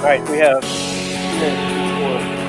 All right, we have 2 minutes before.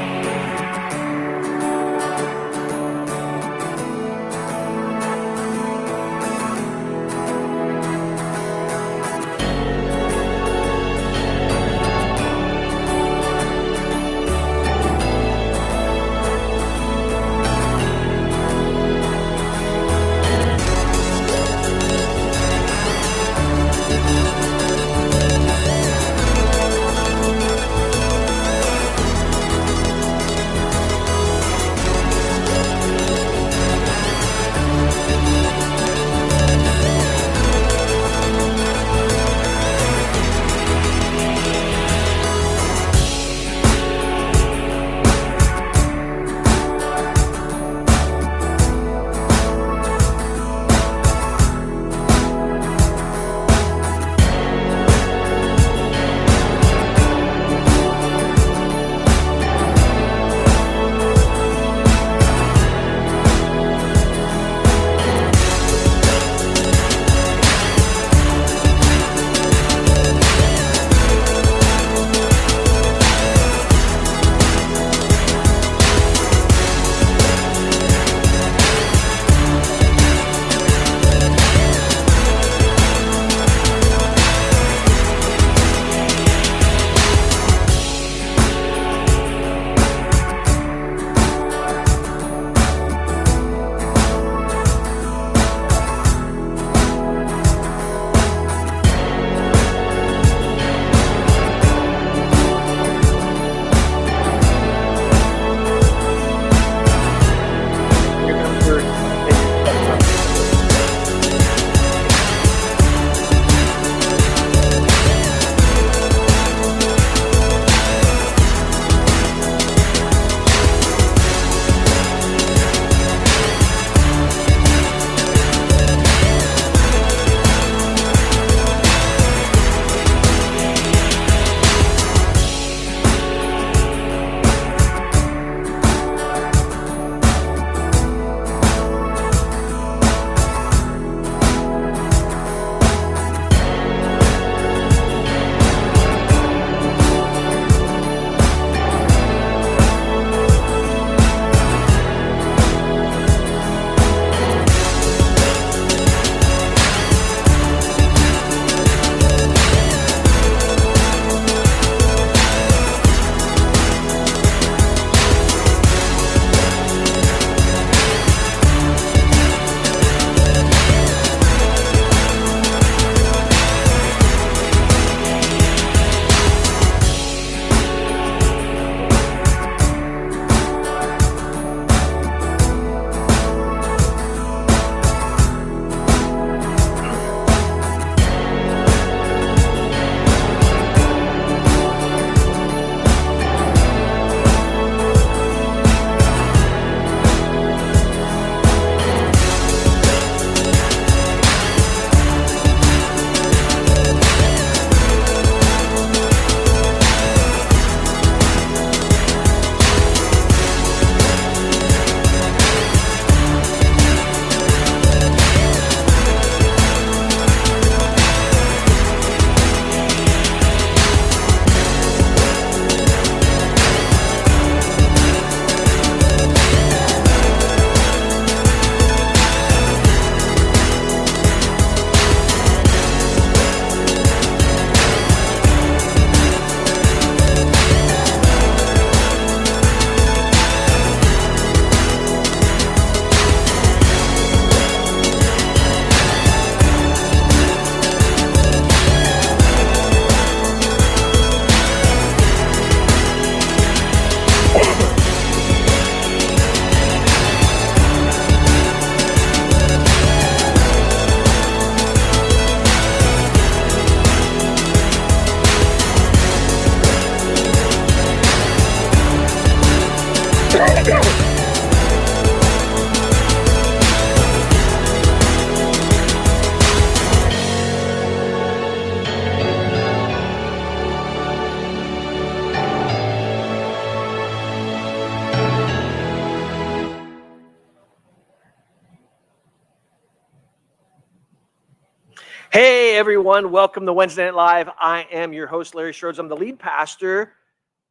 Hey everyone, welcome to Wednesday Night Live. I am your host, Larry Schroeds. I'm the lead pastor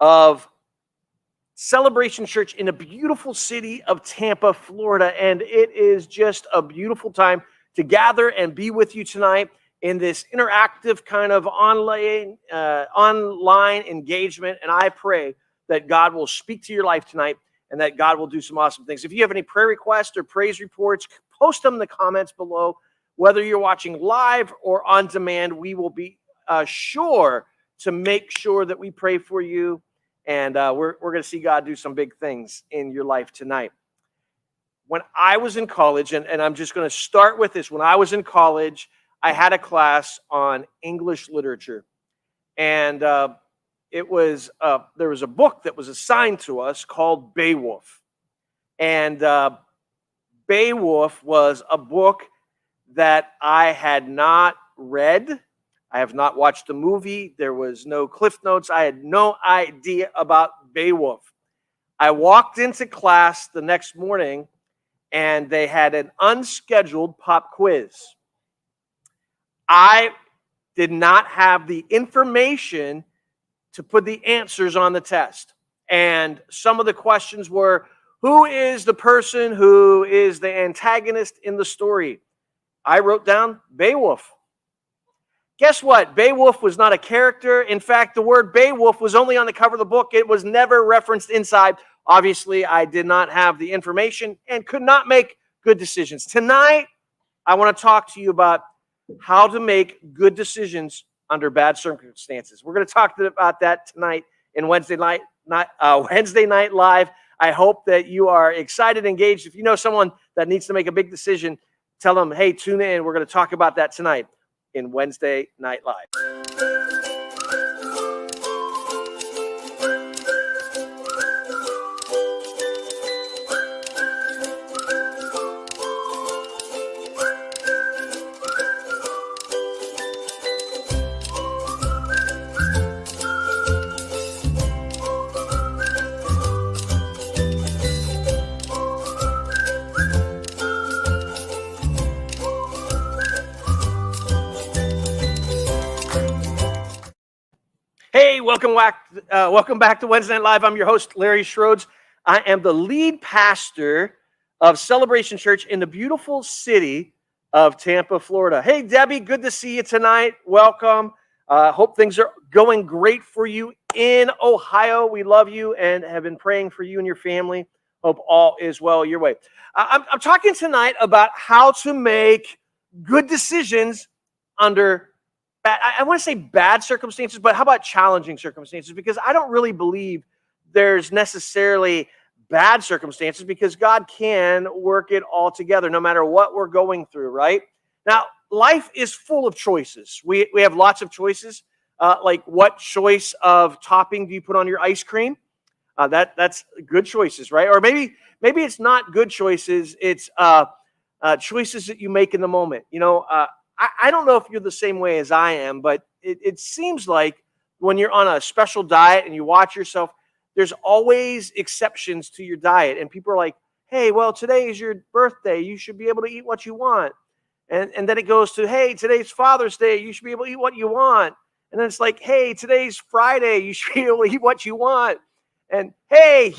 of Celebration Church in the beautiful city of Tampa, Florida. And it is just a beautiful time to gather and be with you tonight in this interactive kind of online engagement. And I pray that God will speak to your life tonight and that God will do some awesome things. If you have any prayer requests or praise reports, post them in the comments below. Whether you're watching live or on demand, we will be sure to make sure that we pray for you. And we're going to see God do some big things in your life tonight. When I was in college, and I'm just going to start with this. When I was in college, I had a class on English literature. And there was a book that was assigned to us called Beowulf. And Beowulf was a book that I had not read. I have not watched the movie. There was no Cliff Notes. I had no idea about Beowulf. I walked into class the next morning and they had an unscheduled pop quiz. I did not have the information to put the answers on the test. And some of the questions were, who is the person who is the antagonist in the story? I wrote down Beowulf. Guess what? Beowulf was not a character. In fact, the word Beowulf was only on the cover of the book. It was never referenced inside. Obviously, I did not have the information and could not make good decisions. Tonight, I want to talk to you about how to make good decisions under bad circumstances. We're going to talk about that tonight in Wednesday Night Live. I hope that you are excited, engaged. If you know someone that needs to make a big decision, tell them, hey, tune in. We're going to talk about that tonight in Wednesday Night Live. Hey, welcome back to Wednesday Night Live. I'm your host, Larry Schroeds. I am the lead pastor of Celebration Church in the beautiful city of Tampa, Florida. Hey, Debbie, good to see you tonight. Welcome. Hope things are going great for you in Ohio. We love you and have been praying for you and your family. Hope all is well your way. I'm talking tonight about how to make good decisions under I want to say bad circumstances, but how about challenging circumstances? Because I don't really believe there's necessarily bad circumstances because God can work it all together no matter what we're going through, right? Now, life is full of choices. We have lots of choices, like what choice of topping do you put on your ice cream? That's good choices, right? Or maybe it's not good choices. It's choices that you make in the moment. You know, I don't know if you're the same way as I am, but it seems like when you're on a special diet and you watch yourself, there's always exceptions to your diet. And people are like, hey, well, today is your birthday. You should be able to eat what you want. And then it goes to, hey, today's Father's Day. You should be able to eat what you want. And then it's like, hey, today's Friday. You should be able to eat what you want. And hey,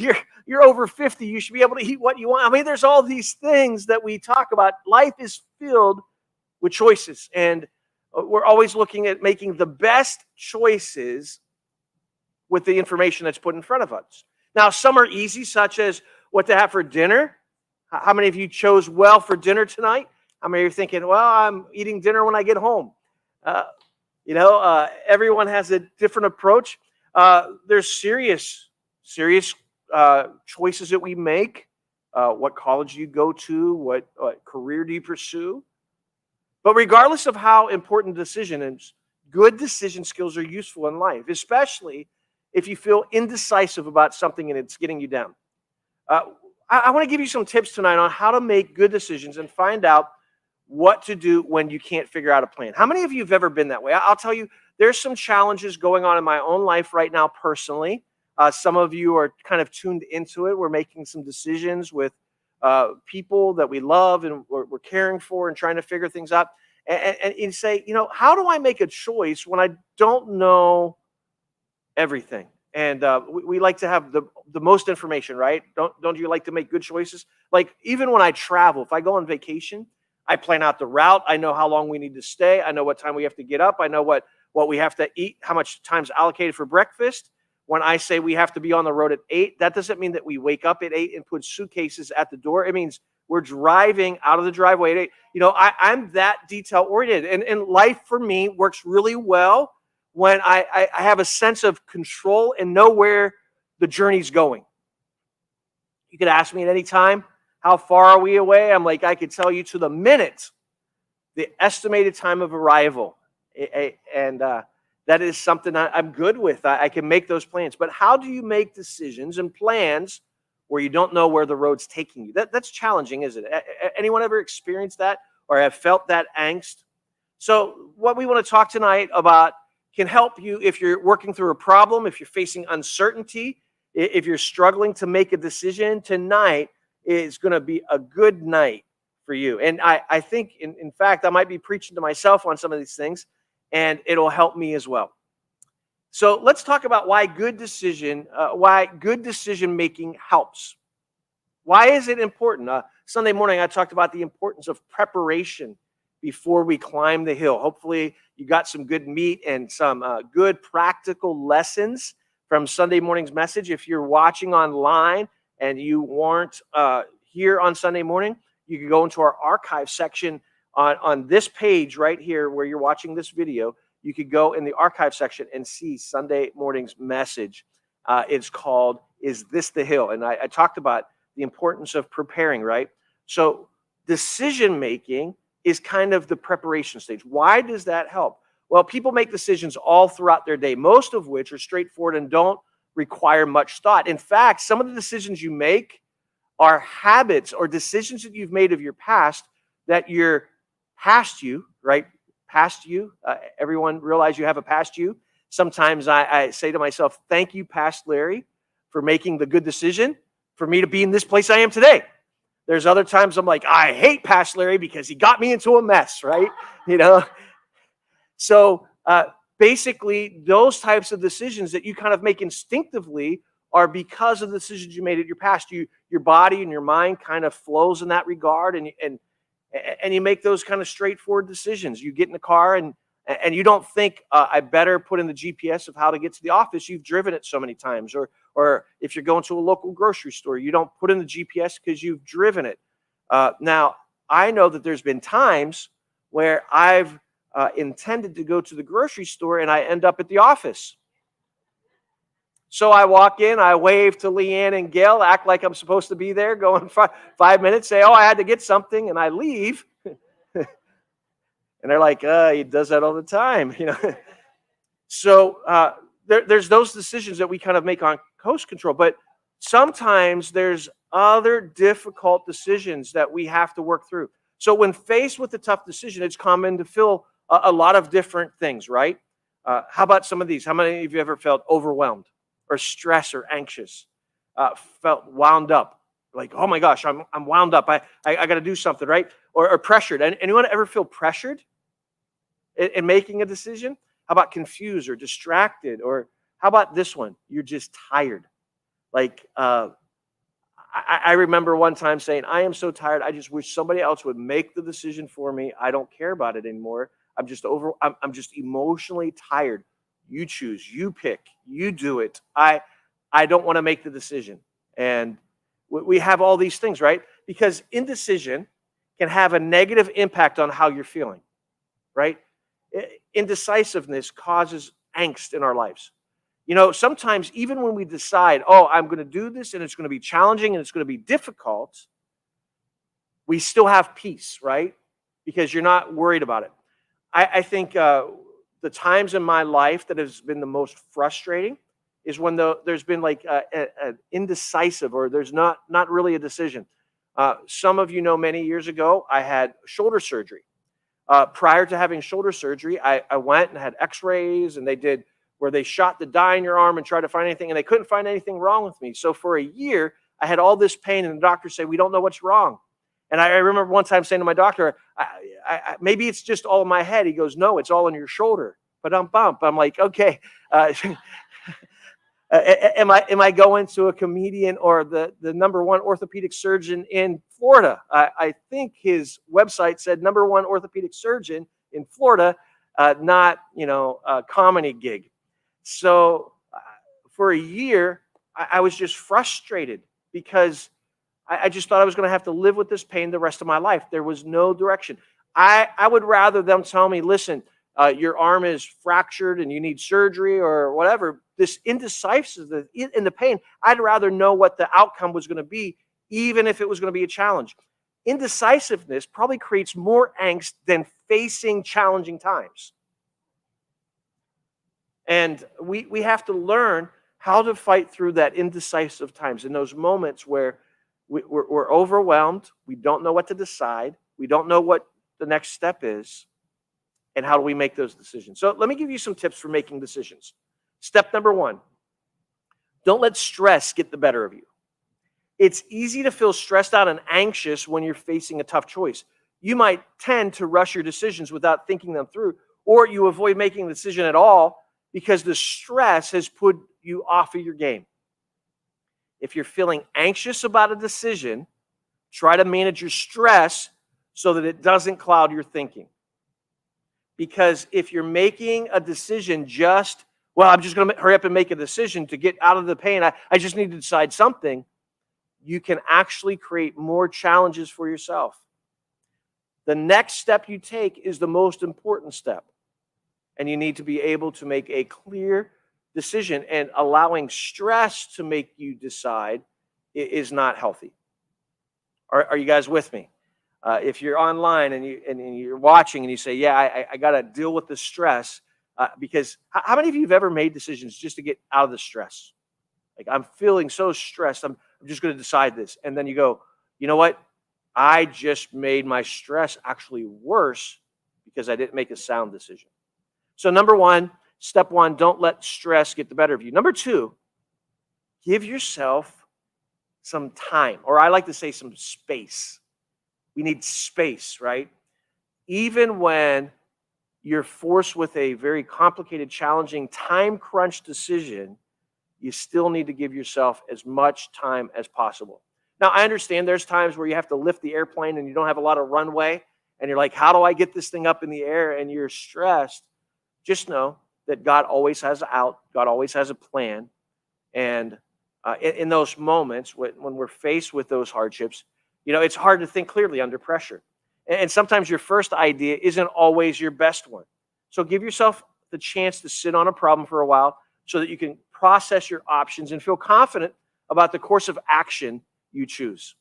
you're over 50. You should be able to eat what you want. I mean, there's all these things that we talk about. Life is filled with choices, and we're always looking at making the best choices with the information that's put in front of us. Now, some are easy, such as what to have for dinner. How many of you chose well for dinner tonight? How many of you are thinking, well, I'm eating dinner when I get home? Everyone has a different approach. There's serious choices that we make. What college do you go to? What career do you pursue? But regardless of how important the decision is, good decision skills are useful in life, especially if you feel indecisive about something and it's getting you down. I want to give you some tips tonight on how to make good decisions and find out what to do when you can't figure out a plan. How many of you have ever been that way? I'll tell you, there's some challenges going on in my own life right now personally. Some of you are kind of tuned into it. We're making some decisions with people that we love and we're caring for and trying to figure things out. and you say, how do I make a choice when I don't know everything? And we like to have the most information, right? Don't you like to make good choices? Like even when I travel, if I go on vacation, I plan out the route. I know how long we need to stay. I know what time we have to get up. I know what we have to eat, how much time's allocated for breakfast. When I say we have to be on the road at 8, that doesn't mean that we wake up at 8 and put suitcases at the door. It means we're driving out of the driveway at 8. I'm that detail oriented. And life for me works really well when I have a sense of control and know where the journey's going. You could ask me at any time, how far are we away? I'm like, I could tell you to the minute the estimated time of arrival. And that is something I'm good with. I can make those plans. But how do you make decisions and plans where you don't know where the road's taking you? That's challenging, isn't it? Anyone ever experienced that or have felt that angst? So what we want to talk tonight about can help you if you're working through a problem, if you're facing uncertainty, if you're struggling to make a decision. Tonight is going to be a good night for you. And I think, in fact, I might be preaching to myself on some of these things, and it'll help me as well. So let's talk about why good decision making helps. Why is it important? Sunday morning, I talked about the importance of preparation before we climb the hill. Hopefully, you got some good meat and some good practical lessons from Sunday morning's message. If you're watching online and you weren't here on Sunday morning, you can go into our archive section on this page right here where you're watching this video. You could go in the archive section and see Sunday morning's message. It's called, Is This the Hill? And I talked about the importance of preparing, right? So decision-making is kind of the preparation stage. Why does that help? Well, people make decisions all throughout their day, most of which are straightforward and don't require much thought. In fact, some of the decisions you make are habits or decisions that you've made of your past that your past you, right? Past you. Everyone realize you have a past you. Sometimes I say to myself, thank you, past Larry, for making the good decision for me to be in this place I am today. There's other times I'm like, I hate past Larry because he got me into a mess, right? So basically, those types of decisions that you kind of make instinctively are because of the decisions you made in your past. Your body and your mind kind of flows in that regard, and you make those kind of straightforward decisions. You get in the car and you don't think, I better put in the GPS of how to get to the office. You've driven it so many times. Or if you're going to a local grocery store, you don't put in the GPS because you've driven it. Now, I know that there's been times where I've intended to go to the grocery store and I end up at the office. So I walk in, I wave to Leanne and Gail, act like I'm supposed to be there, go in 5 minutes, say, I had to get something, and I leave. And they're like, he does that all the time. So there's those decisions that we kind of make on coast control. But sometimes there's other difficult decisions that we have to work through. So when faced with a tough decision, it's common to feel a lot of different things, right? How about some of these? How many of you ever felt overwhelmed or stressed or anxious? Felt wound up? Like, oh my gosh, I'm wound up. I got to do something, right? Or pressured. Anyone ever feel pressured in making a decision? How about confused or distracted? Or how about this one? You're just tired. Like, I remember one time saying, I am so tired. I just wish somebody else would make the decision for me. I don't care about it anymore. I'm just emotionally tired. You choose, you pick, you do it. I don't want to make the decision. And we have all these things, right? Because indecision can have a negative impact on how you're feeling, right? Indecisiveness causes angst in our lives. Sometimes even when we decide, I'm going to do this and it's going to be challenging and it's going to be difficult, we still have peace, right? Because you're not worried about it. I think the times in my life that has been the most frustrating is when there's been like an indecisive, or there's not really a decision. Some of you know many years ago, I had shoulder surgery. Prior to having shoulder surgery, I went and had x-rays, and they did where they shot the dye in your arm and tried to find anything, and they couldn't find anything wrong with me. So for a year, I had all this pain, and the doctor said, we don't know what's wrong. And I remember one time saying to my doctor, maybe it's just all in my head. He goes, no, it's all in your shoulder. But I'm like, okay. Am I going to a comedian or the number one orthopedic surgeon in Florida? I think his website said number one orthopedic surgeon in Florida, not a comedy gig. So for a year, I was just frustrated because I just thought I was going to have to live with this pain the rest of my life. There was no direction. I would rather them tell me, listen, your arm is fractured and you need surgery or whatever. This indecisiveness in the pain, I'd rather know what the outcome was going to be, even if it was going to be a challenge. Indecisiveness probably creates more angst than facing challenging times. And we have to learn how to fight through that indecisive times, in those moments where we're overwhelmed, we don't know what to decide, we don't know what the next step is, and how do we make those decisions. So let me give you some tips for making decisions. Step number one, don't let stress get the better of you. It's easy to feel stressed out and anxious when you're facing a tough choice. You might tend to rush your decisions without thinking them through, or you avoid making a decision at all because the stress has put you off of your game. If you're feeling anxious about a decision, try to manage your stress so that it doesn't cloud your thinking. Because if you're making a decision I'm just going to hurry up and make a decision to get out of the pain, I just need to decide something, you can actually create more challenges for yourself. The next step you take is the most important step. And you need to be able to make a clear decision, and allowing stress to make you decide is not healthy. Are you guys with me? If you're online and you're watching and you say, yeah, I got to deal with the stress, because how many of you have ever made decisions just to get out of the stress? Like, I'm feeling so stressed, I'm just going to decide this. And then you go, you know what? I just made my stress actually worse because I didn't make a sound decision. So step one, don't let stress get the better of you. Number two, give yourself some time, or I like to say some space. We need space, right? Even when you're forced with a very complicated, challenging, time crunch decision, you still need to give yourself as much time as possible. Now, I understand there's times where you have to lift the airplane and you don't have a lot of runway, and you're like, how do I get this thing up in the air? And you're stressed. Just know that God always has an out. God always has a plan. And in those moments, when we're faced with those hardships, it's hard to think clearly under pressure. And sometimes your first idea isn't always your best one. So give yourself the chance to sit on a problem for a while so that you can process your options and feel confident about the course of action you choose.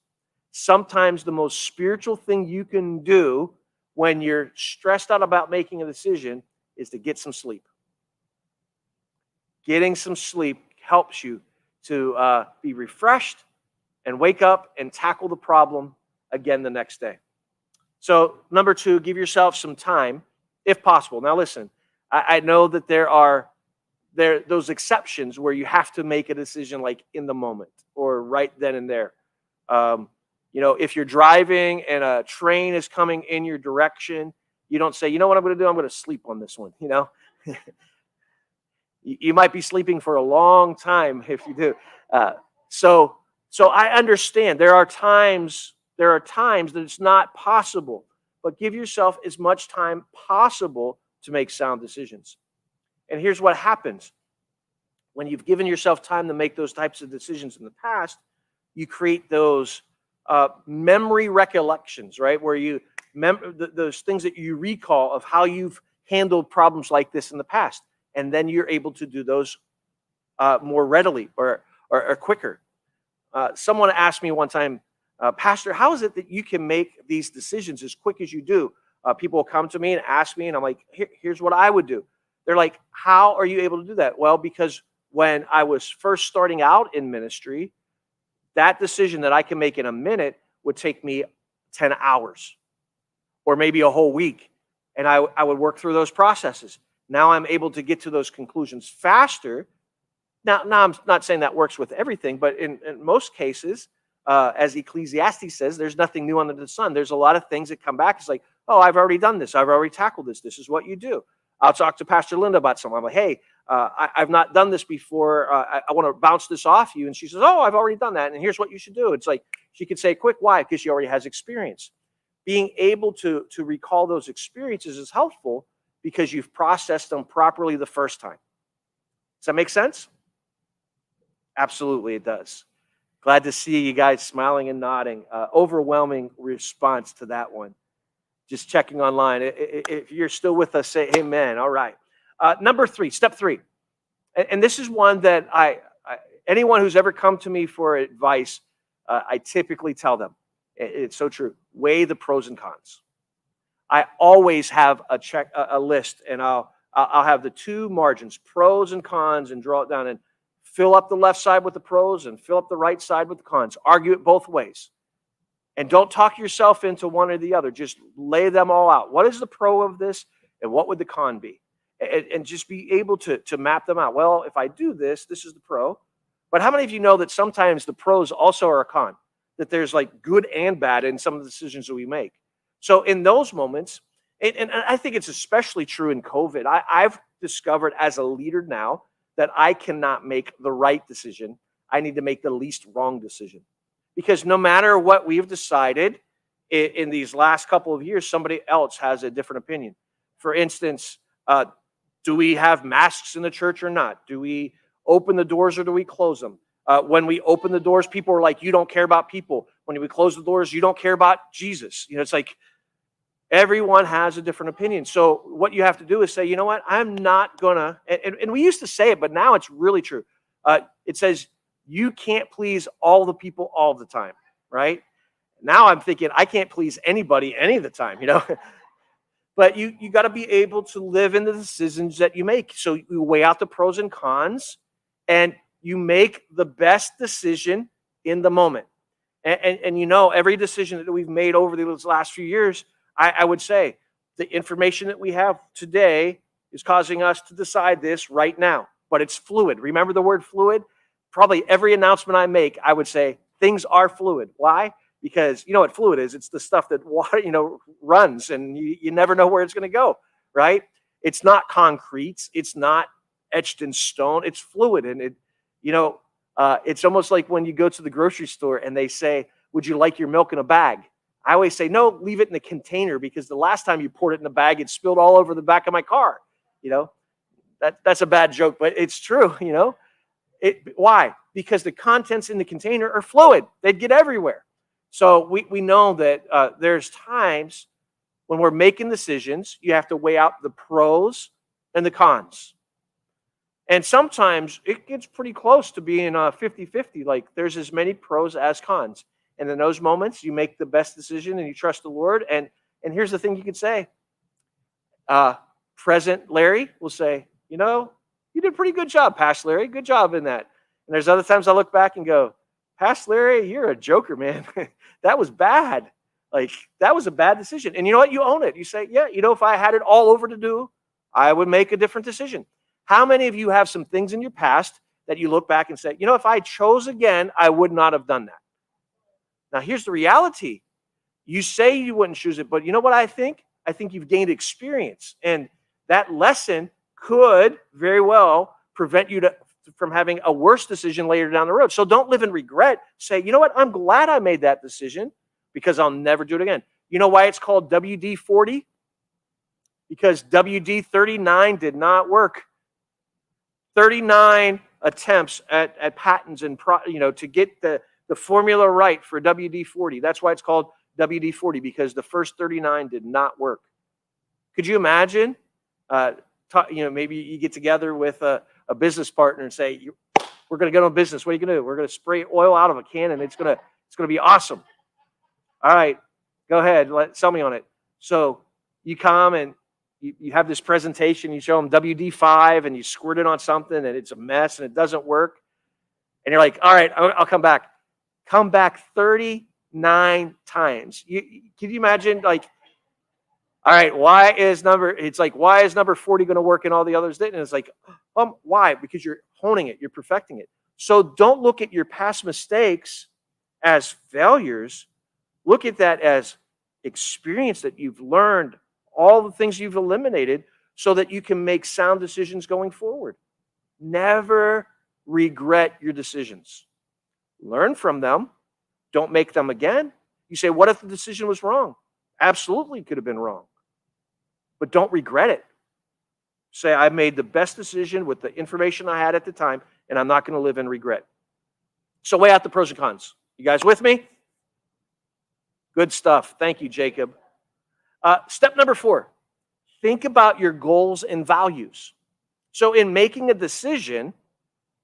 Sometimes the most spiritual thing you can do when you're stressed out about making a decision is to get some sleep. Getting some sleep helps you to be refreshed and wake up and tackle the problem again the next day. So number two, give yourself some time, if possible. Now listen, I know that there are those exceptions where you have to make a decision like in the moment or right then and there. If you're driving and a train is coming in your direction, you don't say, you know what I'm going to do? I'm going to sleep on this one, You might be sleeping for a long time if you do. So I understand there are times that it's not possible, but give yourself as much time possible to make sound decisions. And here's what happens. When you've given yourself time to make those types of decisions in the past, you create those memory recollections, right? Where you remember those things that you recall of how you've handled problems like this in the past. And then you're able to do those more readily or quicker. Someone asked me one time, Pastor, how is it that you can make these decisions as quick as you do? People will come to me and ask me, and I'm like, here's what I would do. They're like, how are you able to do that? Well, because when I was first starting out in ministry, that decision that I can make in a minute would take me 10 hours or maybe a whole week. And I would work through those processes. Now I'm able to get to those conclusions faster. Now I'm not saying that works with everything, but in most cases, as Ecclesiastes says, there's nothing new under the sun. There's a lot of things that come back. It's like, oh, I've already done this. I've already tackled this. This is what you do. I'll talk to Pastor Linda about something. I'm like, hey, I've not done this before. I want to bounce this off you. And she says, oh, I've already done that. And here's what you should do. It's like she could say quick. Why? Because she already has experience. Being able to recall those experiences is helpful because you've processed them properly the first time. Does that make sense? Absolutely, it does. Glad to see you guys smiling and nodding. Overwhelming response to that one. Just checking online. If you're still with us, say amen. All right. Number 3, step 3. And this is one that anyone who's ever come to me for advice, I typically tell them. It's so true. Weigh the pros and cons. I always have a list, and I'll have the 2 margins, pros and cons, and draw it down and fill up the left side with the pros and fill up the right side with the cons. Argue it both ways. And don't talk yourself into one or the other. Just lay them all out. What is the pro of this, and what would the con be? And just be able to map them out. Well, if I do this, this is the pro. But how many of you know that sometimes the pros also are a con? That there's like good and bad in some of the decisions that we make. So in those moments, and I think it's especially true in COVID, I've discovered as a leader now that I cannot make the right decision. I need to make the least wrong decision. Because no matter what we've decided in these last couple of years, somebody else has a different opinion. For instance, do we have masks in the church or not? Do we open the doors or do we close them? When we open the doors, people are like, you don't care about people. When we close the doors, you don't care about Jesus. It's like everyone has a different opinion. So what you have to do is say, you know what? I'm not going to, and we used to say it, but now it's really true. It says, you can't please all the people all the time, right? Now I'm thinking I can't please anybody any of the time, But you got to be able to live in the decisions that you make. So you weigh out the pros and cons, and you make the best decision in the moment. And every decision that we've made over these last few years, I would say the information that we have today is causing us to decide this right now. But it's fluid. Remember the word fluid? Probably every announcement I make, I would say things are fluid. Why? Because you know what fluid is? It's the stuff that water, runs, and you never know where it's going to go, right? It's not concrete. It's not etched in stone. It's fluid, and it's almost like when you go to the grocery store and they say, "Would you like your milk in a bag?" I always say, "No, leave it in the container," because the last time you poured it in the bag, it spilled all over the back of my car. That's a bad joke, but it's true. Why? Because the contents in the container are fluid. They'd get everywhere. So we know that there's times when we're making decisions, you have to weigh out the pros and the cons. And sometimes it gets pretty close to being 50-50. Like there's as many pros as cons. And in those moments, you make the best decision and you trust the Lord. And here's the thing you could say. Present Larry will say, you did a pretty good job, Pastor Larry. Good job in that. And there's other times I look back and go, Pastor Larry, you're a joker, man. That was bad. Like, that was a bad decision. And you know what? You own it. You say, yeah, if I had it all over to do, I would make a different decision. How many of you have some things in your past that you look back and say, if I chose again, I would not have done that? Now, here's the reality. You say you wouldn't choose it, but you know what I think? I think you've gained experience. And that lesson could very well prevent you from having a worse decision later down the road. So don't live in regret. Say, you know what? I'm glad I made that decision because I'll never do it again. You know why it's called WD-40? Because WD-39 did not work. 39 attempts at patents and to get the formula right for WD-40. That's why it's called WD-40, because the first 39 did not work. Could you imagine? Maybe you get together with a business partner and say, we're going to get on business. What are you going to do? We're going to spray oil out of a can, and it's going to be awesome. All right, go ahead. Sell me on it. So you come and you have this presentation. You show them WD-5, and you squirt it on something, and it's a mess, and it doesn't work. And you're like, all right, I'll come back. Come back 39 times. Can you imagine, like, all right, why is number 40 going to work and all the others didn't? And it's like, why? Because you're honing it, you're perfecting it. So don't look at your past mistakes as failures. Look at that as experience that you've learned, all the things you've eliminated, so that you can make sound decisions going forward. Never regret your decisions. Learn from them. Don't make them again. You say, what if the decision was wrong? Absolutely could have been wrong. But don't regret it. Say, I made the best decision with the information I had at the time, and I'm not going to live in regret. So weigh out the pros and cons. You guys with me? Good stuff. Thank you, Jacob. Step number 4, think about your goals and values. So in making a decision,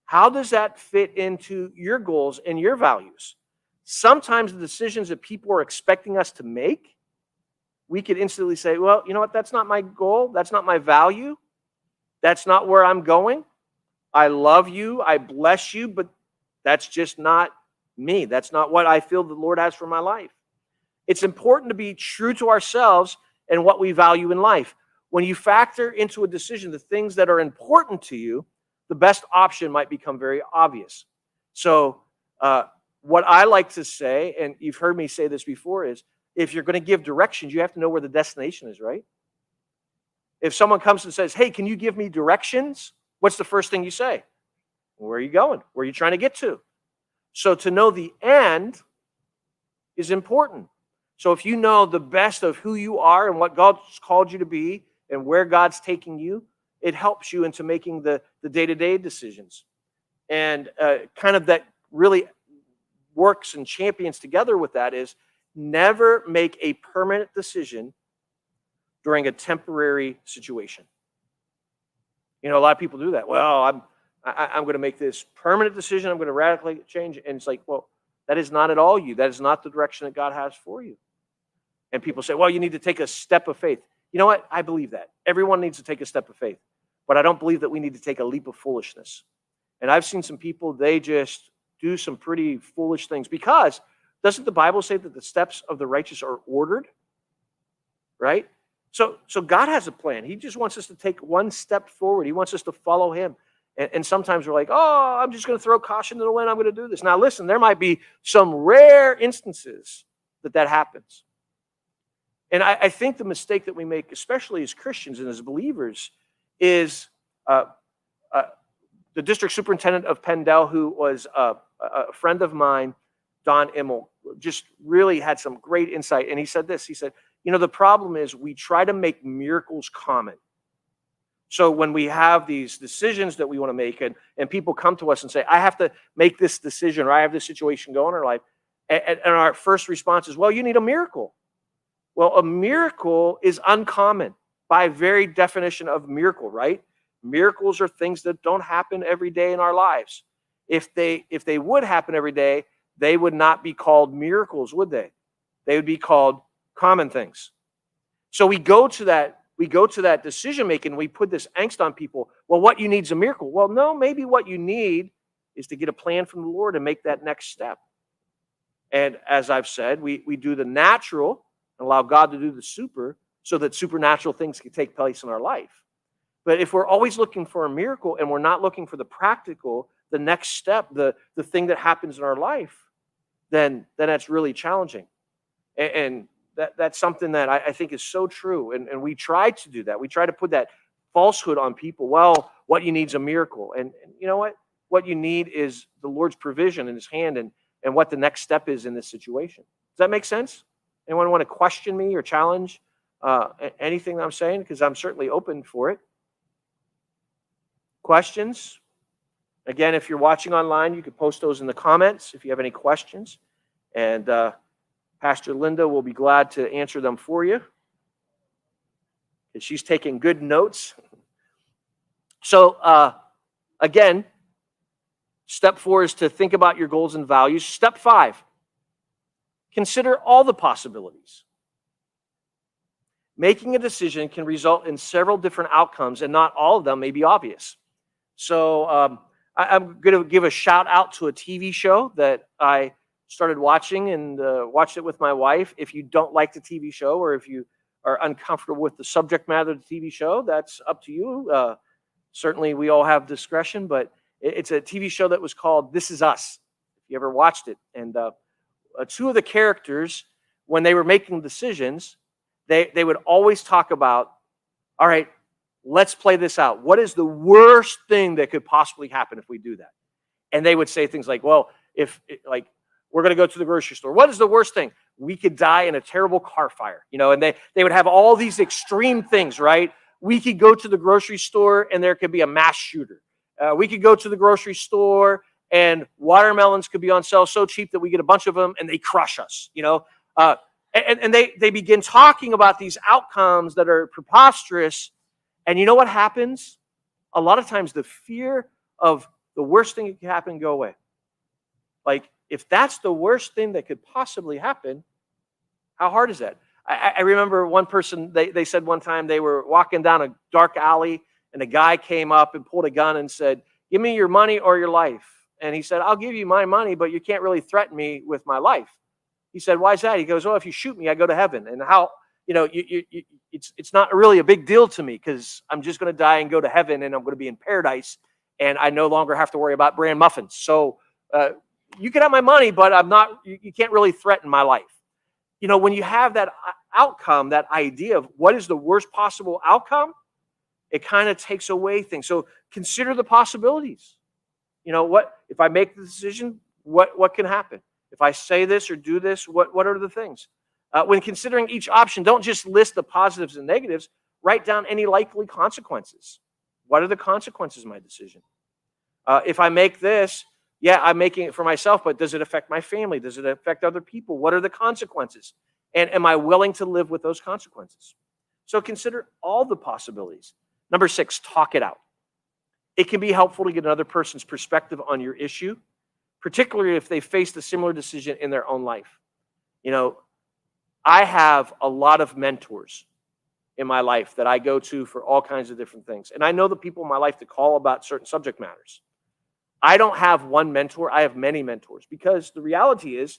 how does that fit into your goals and your values? Sometimes the decisions that people are expecting us to make, we could instantly say, well, you know what? That's not my goal. That's not my value. That's not where I'm going. I love you. I bless you, but that's just not me. That's not what I feel the Lord has for my life. It's important to be true to ourselves and what we value in life. When you factor into a decision the things that are important to you, the best option might become very obvious. So what I like to say, and you've heard me say this before, is if you're going to give directions, you have to know where the destination is, right? If someone comes and says, hey, can you give me directions? What's the first thing you say? Where are you going? Where are you trying to get to? So to know the end is important. So if you know the best of who you are and what God's called you to be and where God's taking you, it helps you into making the day-to-day decisions. And kind of that really works and champions together with that is never make a permanent decision during a temporary situation. You know, a lot of people do that. Well, I'm going to make this permanent decision. I'm going to radically change. And it's like, well, that is not at all you. That is not the direction that God has for you. And people say, well, you need to take a step of faith. You know what? I believe that. Everyone needs to take a step of faith. But I don't believe that we need to take a leap of foolishness. And I've seen some people, they just do some pretty foolish things. Because doesn't the Bible say that the steps of the righteous are ordered? Right? So God has a plan. He just wants us to take one step forward. He wants us to follow him. And sometimes we're like, oh, I'm just going to throw caution to the wind. I'm going to do this. Now, listen, there might be some rare instances that happens. And I think the mistake that we make, especially as Christians and as believers, is the district superintendent of Pendel, who was a friend of mine, Don Immel, just really had some great insight. And he said this, he said, you know, the problem is we try to make miracles common. So when we have these decisions that we want to make and people come to us and say, I have to make this decision or I have this situation going in our life. And our first response is, well, you need a miracle. Well, a miracle is uncommon by very definition of miracle, right? Miracles are things that don't happen every day in our lives. If they would happen every day, they would not be called miracles, would they? They would be called common things. So we go to that decision making, we put this angst on people. Well, what you need is a miracle. Well, no, maybe what you need is to get a plan from the Lord and make that next step. And as I've said, we do the natural and allow God to do the super so that supernatural things can take place in our life. But if we're always looking for a miracle and we're not looking for the practical, the next step, the thing that happens in our life, then that's really challenging. And that's something that I think is so true. And we try to do that. We try to put that falsehood on people. Well, what you need is a miracle. And you know what? What you need is the Lord's provision in his hand and what the next step is in this situation. Does that make sense? Anyone want to question me or challenge anything that I'm saying? Because I'm certainly open for it. Questions? Again, if you're watching online, you can post those in the comments if you have any questions. And Pastor Linda will be glad to answer them for you. And she's taking good notes. So, again, step 4 is to think about your goals and values. Step 5, consider all the possibilities. Making a decision can result in several different outcomes, and not all of them may be obvious. So I'm going to give a shout out to a TV show that I started watching and watched it with my wife. If you don't like the TV show or if you are uncomfortable with the subject matter of the TV show, that's up to you. Certainly we all have discretion, but it's a TV show that was called This Is Us, if you ever watched it. And 2 of the characters when they were making decisions, they would always talk about, all right, let's play this out. What is the worst thing that could possibly happen if we do that? And they would say things like, well, if like we're going to go to the grocery store, what is the worst thing? We could die in a terrible car fire, and they would have all these extreme things, right? We could go to the grocery store and there could be a mass shooter. We could go to the grocery store and watermelons could be on sale so cheap that we get a bunch of them and they crush us, and they begin talking about these outcomes that are preposterous. And you know what happens? A lot of times the fear of the worst thing that can happen go away. Like, if that's the worst thing that could possibly happen, how hard is that? I remember one person, they said one time they were walking down a dark alley and a guy came up and pulled a gun and said, give me your money or your life. And he said, I'll give you my money, but you can't really threaten me with my life. He said, why is that? He goes, well, if you shoot me, I go to heaven. And how, it's not really a big deal to me because I'm just going to die and go to heaven and I'm going to be in paradise and I no longer have to worry about bran muffins. So you can have my money, but you can't really threaten my life. When you have that outcome, that idea of what is the worst possible outcome, it kind of takes away things. So consider the possibilities. What if I make the decision, what can happen? If I say this or do this, what are the things? When considering each option, don't just list the positives and negatives. Write down any likely consequences. What are the consequences of my decision? If I make this, yeah, I'm making it for myself, but does it affect my family? Does it affect other people? What are the consequences? And am I willing to live with those consequences? So consider all the possibilities. Number 6, talk it out. It can be helpful to get another person's perspective on your issue, particularly if they faced a similar decision in their own life. I have a lot of mentors in my life that I go to for all kinds of different things. And I know the people in my life to call about certain subject matters. I don't have one mentor. I have many mentors because the reality is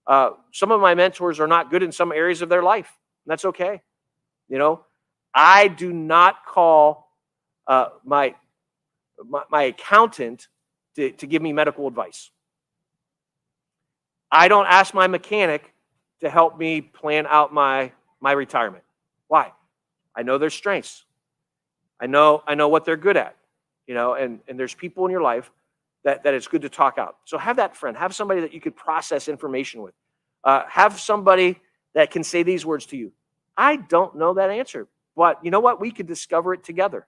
some of my mentors are not good in some areas of their life. And that's okay. I do not call my accountant to give me medical advice. I don't ask my mechanic to help me plan out my retirement. Why? I know their strengths. I know what they're good at. And there's people in your life that it's good to talk out. So have that friend. Have somebody that you could process information with. Have somebody that can say these words to you. I don't know that answer, but you know what? We could discover it together.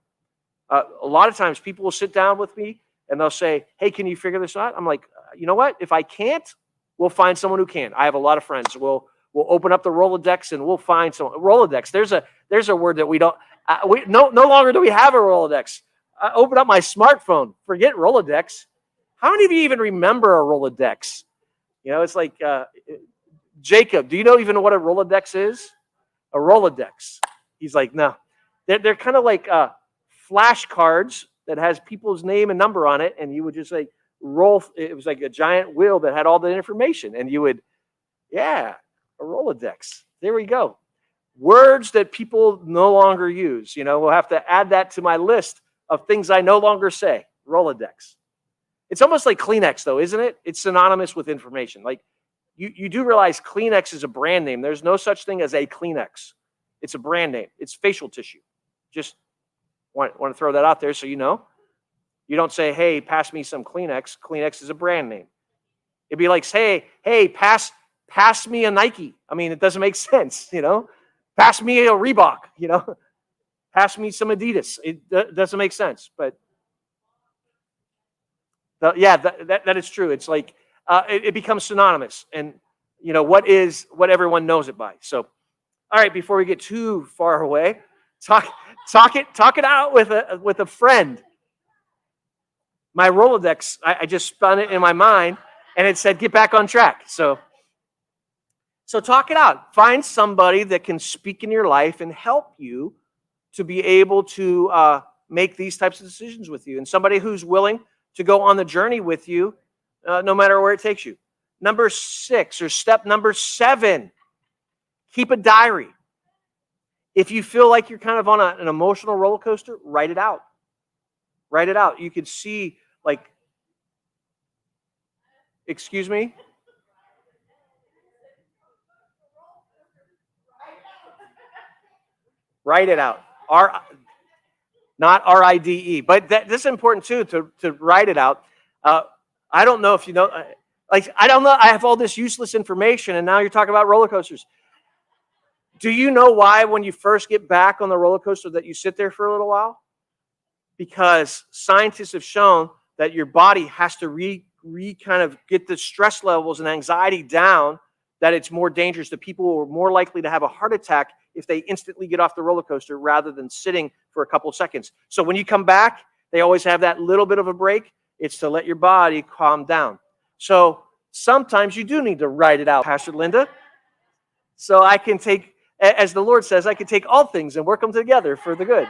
A lot of times people will sit down with me and they'll say, hey, can you figure this out? I'm like, you know what? If I can't, we'll find someone who can. I have a lot of friends. We'll open up the Rolodex and we'll find someone. Rolodex. There's a word that we don't. No longer do we have a Rolodex. I open up my smartphone. Forget Rolodex. How many of you even remember a Rolodex? It's like Jacob. Do you know even what a Rolodex is? A Rolodex. He's like, no. They're kind of like flashcards that has people's name and number on it, and you would just like roll. It was like a giant wheel that had all the information, and you would, a Rolodex. There we go. Words that people no longer use. We'll have to add that to my list of things I no longer say. Rolodex. It's almost like Kleenex, though, isn't it? It's synonymous with information. Like you do realize Kleenex is a brand name. There's no such thing as a Kleenex. It's a brand name. It's facial tissue. Just want to throw that out there so you know. You don't say, hey, pass me some Kleenex. Kleenex is a brand name. It'd be like, hey, pass me a Nike. I mean, it doesn't make sense, Pass me a Reebok, Pass me some Adidas. It doesn't make sense, but that is true. It's like it becomes synonymous, and what everyone knows it by. So, all right, before we get too far away, talk it out with a friend. My Rolodex, I just spun it in my mind, and it said, "Get back on track." So talk it out. Find somebody that can speak in your life and help you to be able to make these types of decisions with you, and somebody who's willing to go on the journey with you, no matter where it takes you. Number 6, or step number 7, keep a diary. If you feel like you're kind of on an emotional roller coaster, write it out. Write it out. You could see, like, excuse me? Write it out. Not RIDE. But this is important too, to write it out. I don't know if you know, I don't know. I have all this useless information, and now you're talking about roller coasters. Do you know why when you first get back on the roller coaster that you sit there for a little while? Because scientists have shown that your body has to kind of get the stress levels and anxiety down, that it's more dangerous, that people are more likely to have a heart attack if they instantly get off the roller coaster rather than sitting for a couple of seconds. So when you come back, they always have that little bit of a break. It's to let your body calm down. So sometimes you do need to write it out, Pastor Linda. So I can take, as the Lord says, I can take all things and work them together for the good.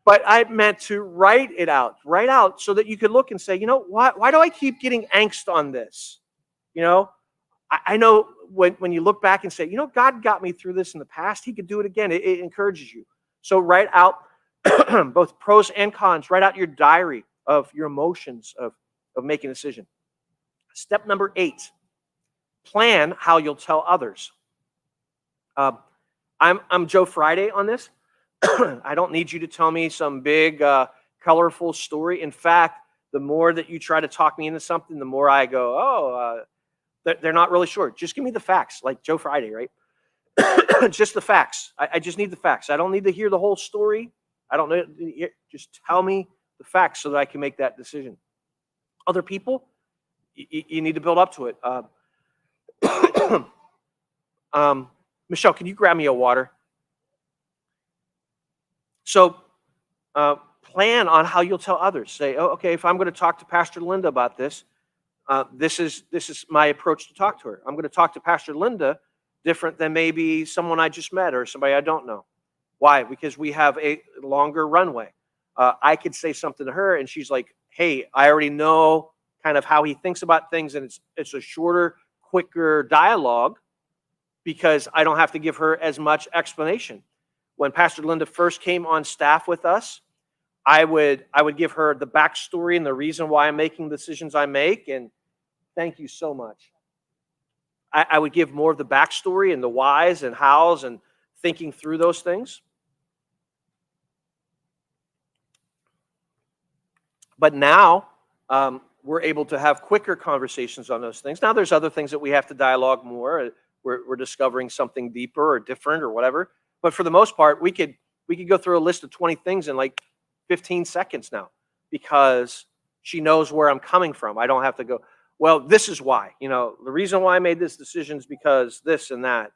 But I meant to write it out. Write out so that you could look and say, you know, why do I keep getting angst on this? You know, I know when you look back and say, you know, God got me through this in the past. He could do it again. It encourages you. So write out both pros and cons. Write out your diary of your emotions of making a decision. Step number 8, plan how you'll tell others. I'm Joe Friday on this. I don't need you to tell me some big, colorful story. In fact, the more that you try to talk me into something, the more I go, they're not really sure. Just give me the facts, like Joe Friday, right? Just the facts. I just need the facts. I don't need to hear the whole story. I don't know. Just tell me the facts so that I can make that decision. Other people, you need to build up to it. Michelle, can you grab me a water? So plan on how you'll tell others. Say, oh, okay, if I'm going to talk to Pastor Linda about this, this is my approach to talk to her. I'm going to talk to Pastor Linda different than maybe someone I just met or somebody I don't know. Why? Because we have a longer runway. I could say something to her, and she's like, hey, I already know kind of how he thinks about things, and it's a shorter, quicker dialogue because I don't have to give her as much explanation. When Pastor Linda first came on staff with us, I would give her the backstory and the reason why I'm making the decisions I make. And thank you so much. I would give more of the backstory and the whys and hows and thinking through those things. But now we're able to have quicker conversations on those things. Now there's other things that we have to dialogue more. We're discovering something deeper or different or whatever. But for the most part, we could go through a list of 20 things in like 15 seconds now because she knows where I'm coming from. I don't have to go, well, this is why. You know, the reason why I made this decision is because this and that.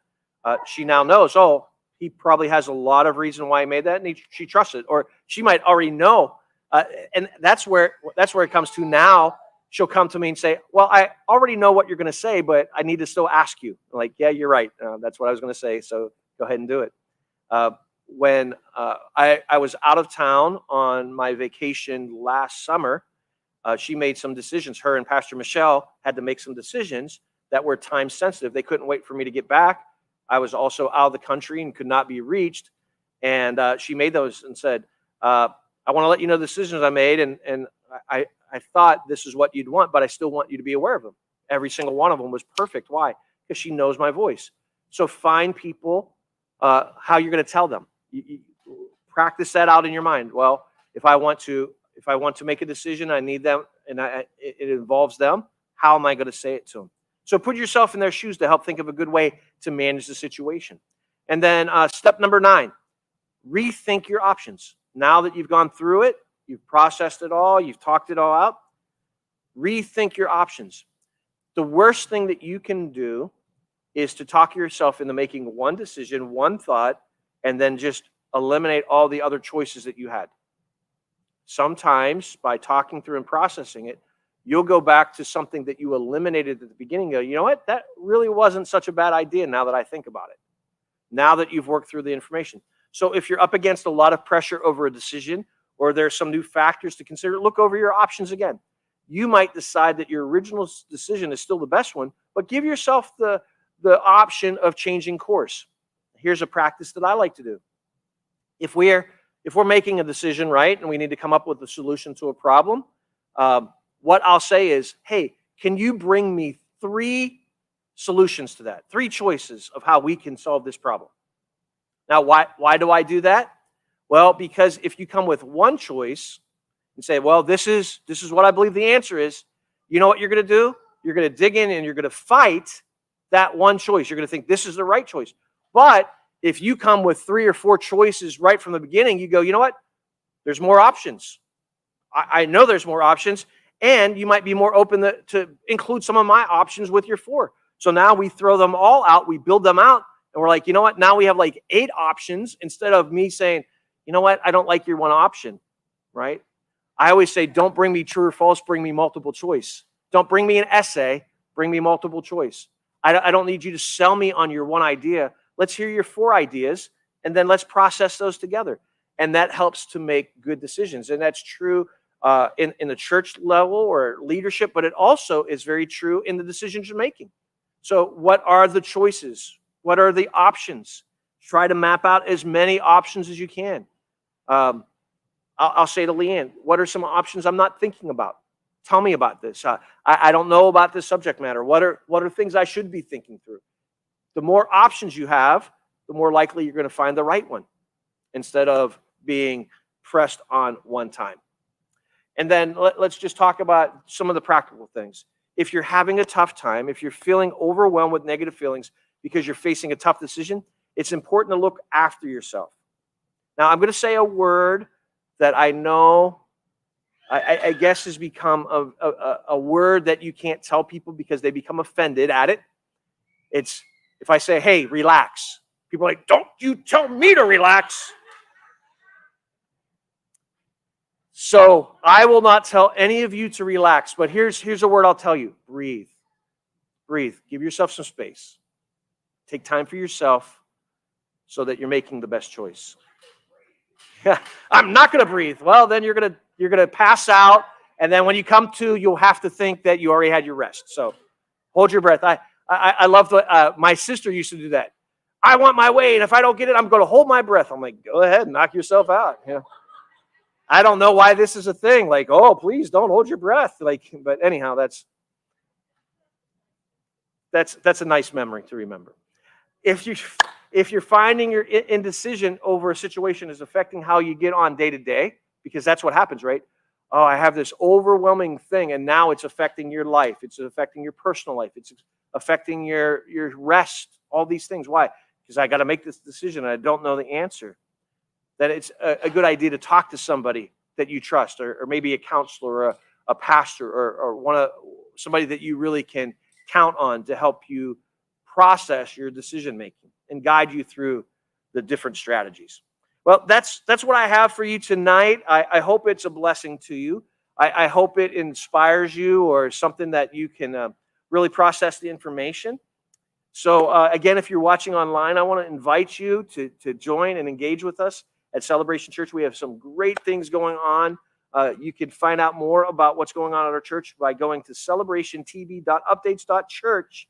She now knows, oh, he probably has a lot of reason why he made that, and she trusts it. Or she might already know. And that's where it comes to now. She'll come to me and say, well, I already know what you're going to say, but I need to still ask you. I'm like, yeah, you're right. That's what I was going to say. So go ahead and do it. When I was out of town on my vacation last summer, she made some decisions. Her and Pastor Michelle had to make some decisions that were time sensitive. They couldn't wait for me to get back. I was also out of the country and could not be reached. And she made those and said, I want to let you know the decisions I made. And I thought this is what you'd want, but I still want you to be aware of them. Every single one of them was perfect. Why? Because she knows my voice. So find people how you're going to tell them. You practice that out in your mind. Well, if I want to make a decision, I need them, and it involves them. How am I going to say it to them? So put yourself in their shoes to help think of a good way to manage the situation. And then step number 9, rethink your options. Now that you've gone through it, you've processed it all, you've talked it all out, rethink your options. The worst thing that you can do is to talk yourself into making one decision, one thought, and then just eliminate all the other choices that you had. Sometimes by talking through and processing it, you'll go back to something that you eliminated at the beginning and go, you know what, that really wasn't such a bad idea now that I think about it. Now that you've worked through the information. So if you're up against a lot of pressure over a decision, or there's some new factors to consider, look over your options again. You might decide that your original decision is still the best one, but give yourself the option of changing course. Here's a practice that I like to do. If we're making a decision, right, and we need to come up with a solution to a problem, what I'll say is, hey, can you bring me 3 solutions to that? 3 choices of how we can solve this problem. Now, why do I do that? Well, because if you come with one choice and say, well, this is what I believe the answer is, you know what you're going to do? You're going to dig in and you're going to fight that one choice. You're going to think this is the right choice. But if you come with 3 or 4 choices right from the beginning, you go, you know what? There's more options. I know there's more options, and you might be more open to include some of my options with your 4. So now we throw them all out, we build them out, and we're like, you know what? Now we have like 8 options instead of me saying, you know what? I don't like your one option, right? I always say, don't bring me true or false, bring me multiple choice. Don't bring me an essay, bring me multiple choice. I don't need you to sell me on your one idea. Let's hear your 4 ideas, and then let's process those together. And that helps to make good decisions. And that's true in the church level or leadership, but it also is very true in the decisions you're making. So what are the choices? What are the options? Try to map out as many options as you can. I'll say to Leanne, what are some options I'm not thinking about? Tell me about this. I don't know about this subject matter. What are things I should be thinking through? The more options you have, the more likely you're going to find the right one instead of being pressed on one time. And then let's just talk about some of the practical things. If you're having a tough time, if you're feeling overwhelmed with negative feelings because you're facing a tough decision, it's important to look after yourself. Now, I'm going to say a word that I know, I guess, has become a word that you can't tell people because they become offended at it. It's if I say, hey, relax. People are like, don't you tell me to relax. So I will not tell any of you to relax, but here's a word I'll tell you. Breathe. Breathe. Give yourself some space. Take time for yourself so that you're making the best choice. I'm not going to breathe. Well, then you're going to pass out, and then when you come to, you'll have to think that you already had your rest. So hold your breath. I love my sister used to do that. I want my way, and if I don't get it, I'm going to hold my breath. I'm like, go ahead, knock yourself out. You know? I don't know why this is a thing. Like, oh, please don't hold your breath. Like, but anyhow, that's a nice memory to remember. If you're finding your indecision over a situation is affecting how you get on day to day, because that's what happens, right? Oh, I have this overwhelming thing, and now it's affecting your life. It's affecting your personal life. It's affecting your rest. All these things. Why? Because I got to make this decision, and I don't know the answer. Then it's a good idea to talk to somebody that you trust, or maybe a counselor, or a pastor, or somebody that you really can count on to help you process your decision making and guide you through the different strategies. Well, that's what I have for you tonight. I hope it's a blessing to you. I hope it inspires you or something that you can really process the information. So again, if you're watching online, I want to invite you to join and engage with us at Celebration Church. We have some great things going on. You can find out more about what's going on at our church by going to celebrationtb.updates.church.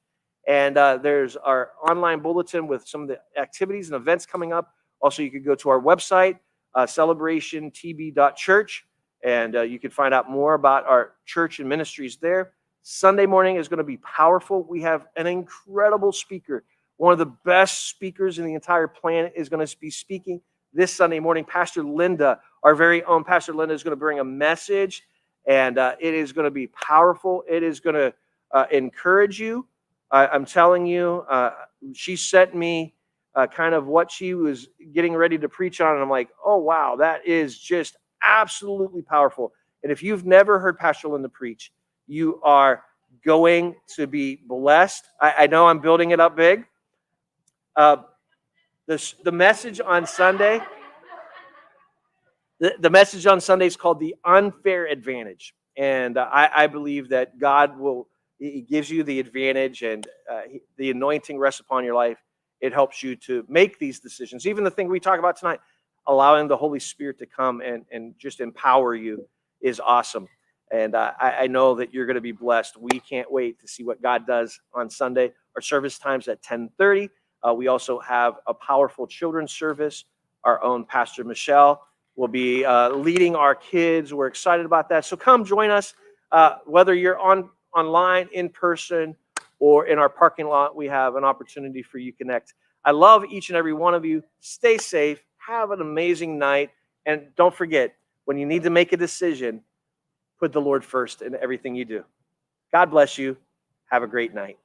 And there's our online bulletin with some of the activities and events coming up. Also, you could go to our website, celebrationtb.church, and you can find out more about our church and ministries there. Sunday morning is going to be powerful. We have an incredible speaker. One of the best speakers in the entire planet is going to be speaking this Sunday morning. Pastor Linda, our very own Pastor Linda, is going to bring a message, and it is going to be powerful. It is going to encourage you. I'm telling you, she sent me kind of what she was getting ready to preach on, and I'm like, oh, wow, that is just absolutely powerful. And if you've never heard Pastor Linda preach, you are going to be blessed. I know I'm building it up big. The message on Sunday, the message on Sunday is called The Unfair Advantage. And I believe that God He gives you the advantage, and the anointing rests upon your life. It helps you to make these decisions. Even the thing we talk about tonight, allowing the Holy Spirit to come and just empower you is awesome. And I know that you're going to be blessed. We can't wait to see what God does on Sunday. Our service time's at 10:30. We also have a powerful children's service. Our own Pastor Michelle will be leading our kids. We're excited about that. So come join us, whether you're online, in person, or in our parking lot. We have an opportunity for you to connect. I love each and every one of you. Stay safe. Have an amazing night. And don't forget, when you need to make a decision, put the Lord first in everything you do. God bless you. Have a great night.